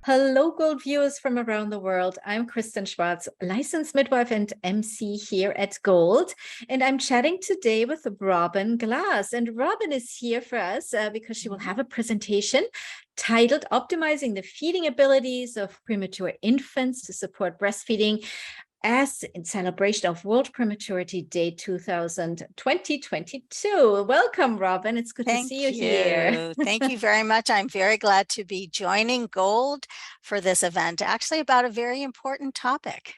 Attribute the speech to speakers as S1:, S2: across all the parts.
S1: Hello, Gold viewers from around the world. I'm Kristen Schwartz, licensed midwife and MC here at Gold. And I'm chatting today with Robin Glass. And Robin is here for us because she will have a presentation titled Optimizing the Feeding Abilities of Premature Infants to Support Breastfeeding as in celebration of World Prematurity Day 2022. Welcome, Robin. It's good to see you here.
S2: Thank you very much. I'm very glad to be joining Gold for this event, actually about a very important topic.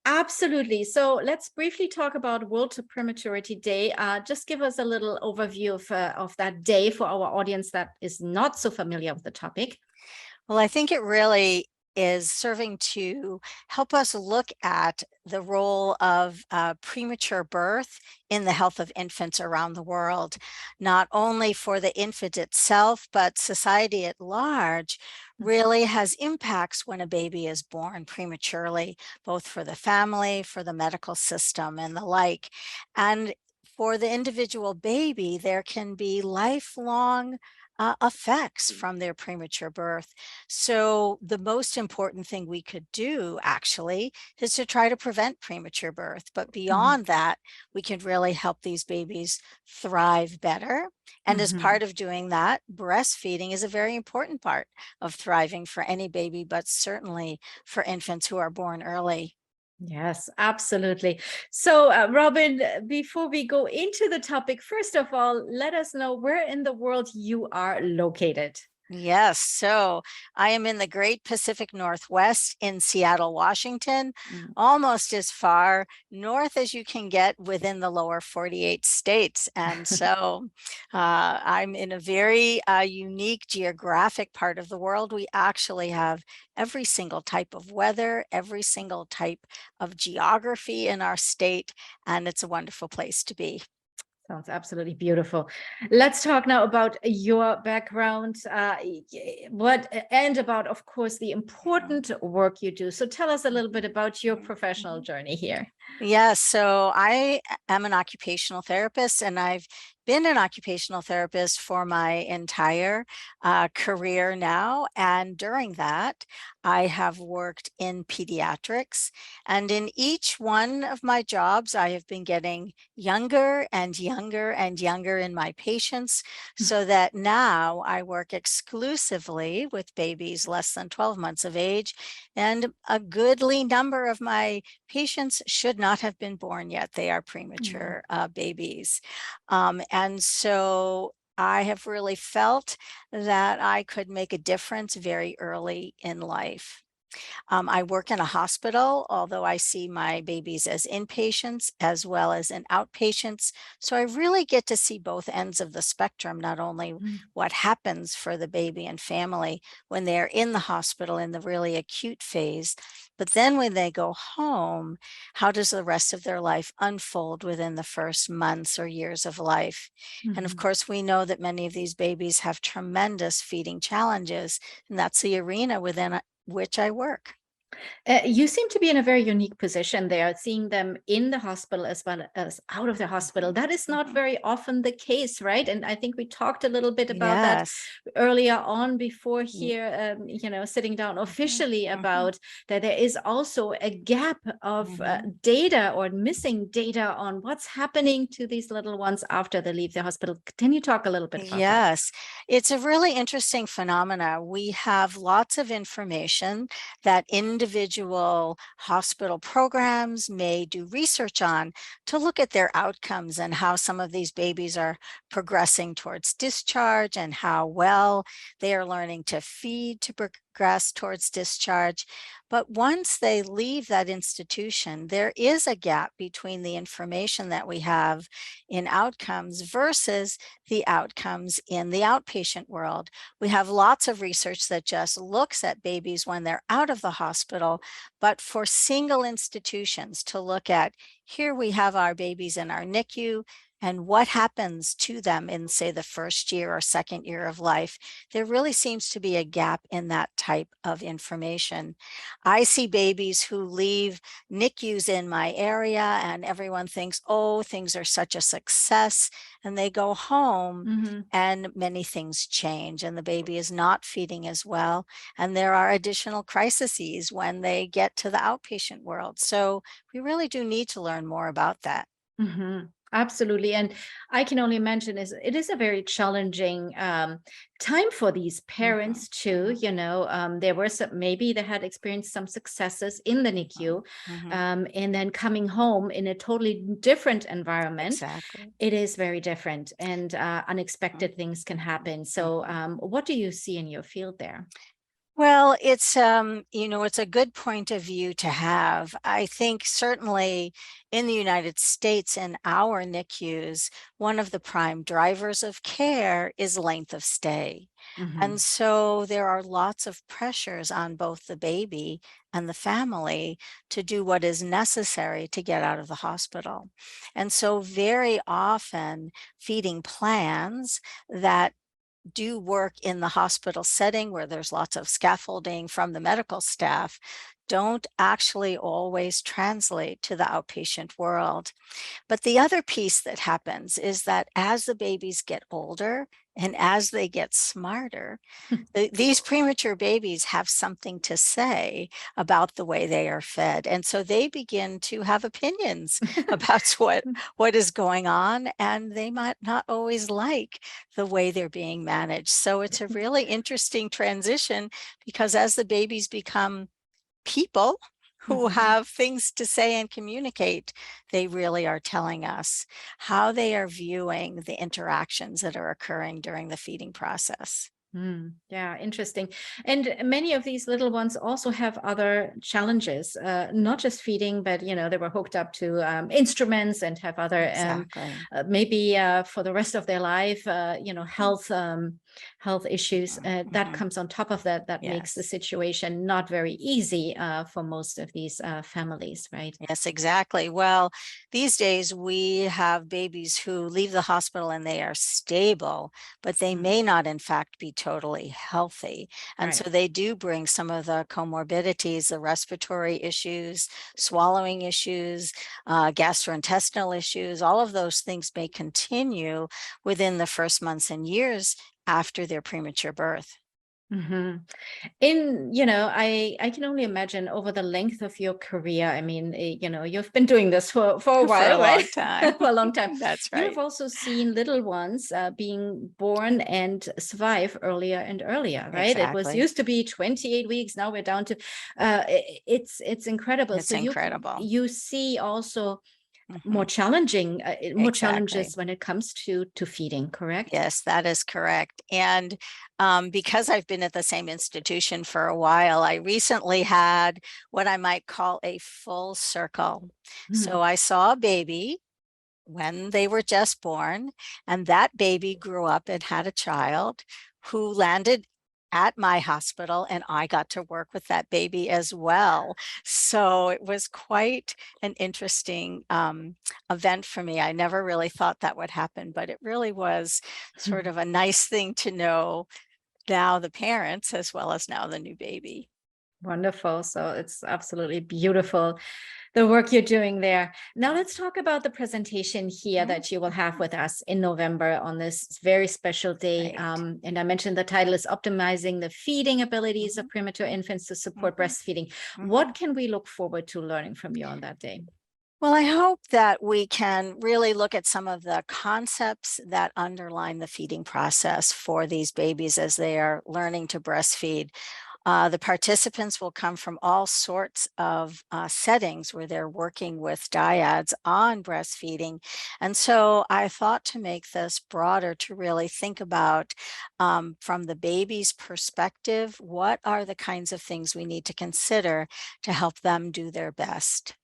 S1: Absolutely. So let's briefly talk about World Prematurity Day. Just give us a little overview of that day for our audience that is not so familiar with the topic.
S2: Well, I think it really is serving to help us look at the role of premature birth in the health of infants around the world, not only for the infant itself, but society at large really has impacts when a baby is born prematurely, both for the family, for the medical system, and the like. And for the individual baby, there can be lifelong effects from their premature birth. So the most important thing we could do actually is to try to prevent premature birth. But beyond that, we can really help these babies thrive better. And as part of doing that, breastfeeding is a very important part of thriving for any baby, but certainly for infants who are born early.
S1: Yes, absolutely. So, Robin, before we go into the topic, first of all, let us know where in the world you are located.
S2: Yes, so I am in the Great Pacific Northwest in Seattle, Washington, almost as far north as you can get within the lower 48 states. And so I'm in a very unique geographic part of the world. We actually have every single type of weather, every single type of geography in our state, and it's a wonderful place to be.
S1: Sounds absolutely beautiful. Let's talk now about your background, and about, of course, the important work you do. So tell us a little bit about your professional journey here.
S2: Yes, so I am an occupational therapist, and I've been an occupational therapist for my entire career now. And during that, I have worked in pediatrics. And in each one of my jobs, I have been getting younger and younger and younger in my patients, so that now I work exclusively with babies less than 12 months of age. And a goodly number of my patients should not have been born yet. They are premature babies. And so I have really felt that I could make a difference very early in life. I work in a hospital, although I see my babies as inpatients as well as in outpatients. So I really get to see both ends of the spectrum, not only what happens for the baby and family when they're in the hospital in the really acute phase, but then when they go home, how does the rest of their life unfold within the first months or years of life? And of course, we know that many of these babies have tremendous feeding challenges, and that's the arena within which I work.
S1: You seem to be in a very unique position there, seeing them in the hospital as well as out of the hospital. That is not very often the case, right? And I think we talked a little bit about that
S2: Yes.
S1: earlier on before here, sitting down officially about that there is also a gap of data or missing data on what's happening to these little ones after they leave the hospital. Can you talk a little bit about that?
S2: Yes, it's a really interesting phenomena. We have lots of information that individual hospital programs may do research on to look at their outcomes and how some of these babies are progressing towards discharge and how well they are learning to feed to progress towards discharge. But once they leave that institution, there is a gap between the information that we have in outcomes versus the outcomes in the outpatient world. We have lots of research that just looks at babies when they're out of the hospital, but for single institutions to look at, here we have our babies in our NICU, and what happens to them in, say, the first year or second year of life. There really seems to be a gap in that type of information. I see babies who leave NICUs in my area and everyone thinks, oh, things are such a success. And they go home
S1: Mhm.
S2: and many things change and the baby is not feeding as well. And there are additional crises when they get to the outpatient world. So we really do need to learn more about that.
S1: Absolutely. And I can only imagine it is a very challenging time for these
S2: Mhm,
S1: parents too.
S2: mhm,
S1: There were some, maybe they had experienced some successes in the
S2: mhm,
S1: NICU,
S2: mhm.
S1: and then coming home in a totally different environment.
S2: Exactly.
S1: It is very different, and
S2: Mhm,
S1: unexpected things can
S2: mhm,
S1: happen. So,
S2: mhm.
S1: what do you see in your field there?
S2: Well, it's a good point of view to have. I think certainly in the United States in our NICUs, one of the prime drivers of care is length of stay. And
S1: Hmm.
S2: so there are lots of pressures on both the baby and the family to do what is necessary to get out of the hospital. And so very often feeding plans that do work in the hospital setting where there's lots of scaffolding from the medical staff don't actually always translate to the outpatient world. But the other piece that happens is that as the babies get older and as they get smarter, these premature babies have something to say about the way they are fed. And so they begin to have opinions about what is going on, and they might not always like the way they're being managed. So it's a really interesting transition because as the babies become people who
S1: Hmm.
S2: have things to say and communicate, they really are telling us how they are viewing the interactions that are occurring during the feeding process.
S1: Yeah, interesting. And many of these little ones also have other challenges, not just feeding, but they were hooked up to instruments and have other
S2: Exactly.
S1: maybe for the rest of their life,
S2: Mhm,
S1: health issues
S2: mhm,
S1: that
S2: mhm.
S1: comes on top of that. That makes the
S2: Yes.
S1: situation not very easy for most of these families, right?
S2: Yes, exactly. Well, these days we have babies who leave the hospital and they are stable, but they
S1: Mm.
S2: may not, in fact, be totally healthy. And
S1: Right.
S2: so they do bring some of the comorbidities, the respiratory issues, swallowing issues, gastrointestinal issues. All of those things may continue within the first months and years after their premature birth.
S1: Hmm. I can only imagine over the length of your career. I mean, you've been doing this for a
S2: For a
S1: while, right?
S2: long time.
S1: For a long time.
S2: That's
S1: You have
S2: right.
S1: also seen little ones being born and survive earlier and earlier, right? It was
S2: Exactly.
S1: used to be 28 weeks. Now we're down to it's incredible.
S2: It's
S1: So
S2: incredible.
S1: you see also
S2: Mhm.
S1: more
S2: Exactly.
S1: challenges when it comes to feeding, correct?
S2: Yes, that is correct. And because I've been at the same institution for a while, I recently had what I might call a full circle.
S1: Hmm.
S2: So I saw a baby when they were just born, and that baby grew up and had a child who landed at my hospital, and I got to work with that baby as well. So it was quite an interesting event for me. I never really thought that would happen, but it really was sort of a nice thing to know now the parents as well as now the new baby.
S1: Wonderful. So it's absolutely beautiful, the work you're doing there. Now let's talk about the presentation here
S2: Mhm,
S1: that you will have
S2: mhm.
S1: with us in November on this very special day.
S2: Right.
S1: And I mentioned the title is Optimizing the Feeding Abilities of
S2: Mhm,
S1: Premature
S2: mhm,
S1: Infants to Support
S2: mhm,
S1: Breastfeeding. What
S2: mhm.
S1: can we look forward to learning from you on that day?
S2: Well, I hope that we can really look at some of the concepts that underline the feeding process for these babies as they are learning to breastfeed. The participants will come from all sorts of settings where they're working with dyads on breastfeeding. And so I thought to make this broader to really think about from the baby's perspective, what are the kinds of things we need to consider to help them do their best?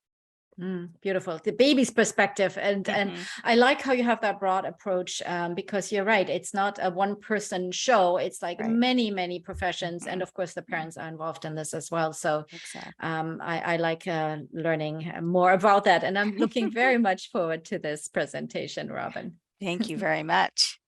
S1: Beautiful. The baby's perspective. And
S2: Mhm.
S1: I like how you have that broad approach, because you're right. It's not a one person show. It's like
S2: Right.
S1: many, many professions. And
S2: Mhm.
S1: of course, the parents are involved in this as well. So
S2: Exactly.
S1: I like learning more about that. And I'm looking very much forward to this presentation, Robin.
S2: Thank you very much.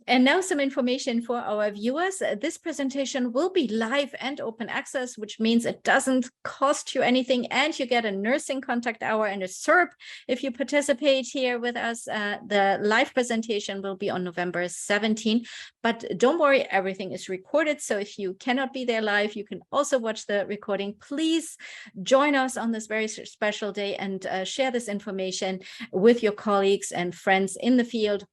S1: And now some information for our viewers. This presentation will be live and open access, which means it doesn't cost you anything, and you get a nursing contact hour and a SERP if you participate here with us. The live presentation will be on November 17, but don't worry, everything is recorded. So if you cannot be there live, you can also watch the recording. Please join us on this very special day and share this information with your colleagues and friends in the field.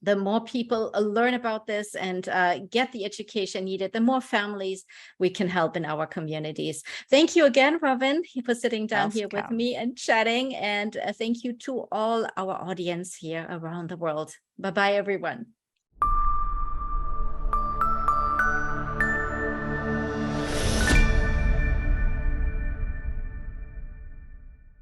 S1: The more people learn about this and get the education needed, the more families we can help in our communities. Thank you again, Robin, for sitting down here with
S2: Welcome.
S1: me and chatting. And thank you to all our audience here around the world. Bye-bye, everyone.